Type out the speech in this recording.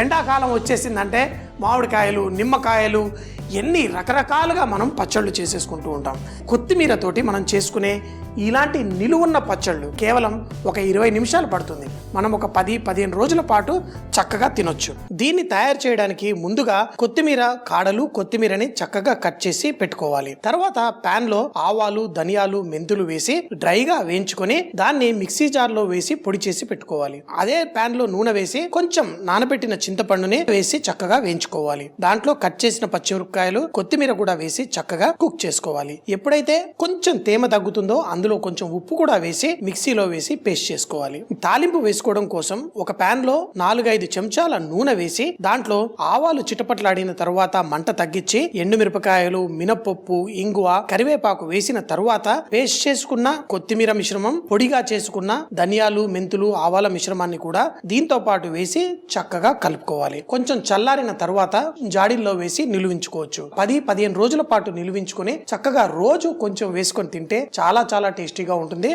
ఎండాకాలం వచ్చేసిందంటే మామిడికాయలు, నిమ్మకాయలు, ఎన్ని రకరకాలుగా మనం పచ్చళ్ళు చేసేసుకుంటూ ఉంటాం. కొత్తిమీరతోటి మనం చేసుకునే ఇలాంటి నిలువున్న పచ్చళ్ళు కేవలం ఒక 20 నిమిషాలు పడుతుంది. మనం ఒక 10-15 రోజుల పాటు చక్కగా తినొచ్చు. దీన్ని తయారు చేయడానికి ముందుగా కొత్తిమీర కాడలు, కొత్తిమీరని చక్కగా కట్ చేసి పెట్టుకోవాలి. తర్వాత పాన్ లో ఆవాలు, ధనియాలు, మెంతులు వేసి డ్రైగా వేయించుకొని దాన్ని మిక్సీ జార్ లో వేసి పొడి చేసి పెట్టుకోవాలి. అదే పాన్ లో నూనె వేసి కొంచెం నానబెట్టిన చింతపండుని వేసి చక్కగా వేయించుకోవాలి. దాంట్లో కట్ చేసిన పచ్చిమిరపకాయలు, కొత్తిమీర కూడా వేసి చక్కగా కుక్ చేసుకోవాలి. ఎప్పుడైతే కొంచెం తేమ తగ్గుతుందో అందులో కొంచెం ఉప్పు కూడా వేసి మిక్సీలో వేసి పేస్ట్ చేసుకోవాలి. తాలింపు వేసుకోవడం కోసం ఒక పాన్ లో 4-5 చెంచాల నూనె వేసి దాంట్లో ఆవాలు చిటపట్లాడిన తర్వాత మంట తగ్గించి ఎండుమిరపకాయలు, మినపప్పు, ఇంగువ, కరివేపాకు వేసిన తర్వాత పేస్ట్ చేసుకున్న కొత్తిమీర మిశ్రమం, పొడిగా చేసుకున్న ధనియాలు, మెంతులు, ఆవాల మిశ్రమాన్ని కూడా దీంతో పాటు వేసి చక్కగా కలుపుకోవాలి. కొంచెం చల్లారిన తర్వాత జాడీల్లో వేసి నిలువించుకోవచ్చు. 10-15 రోజుల పాటు నిలువించుకొని చక్కగా రోజు కొంచెం వేసుకొని తింటే చాలా టేస్టీగా ఉంటుంది.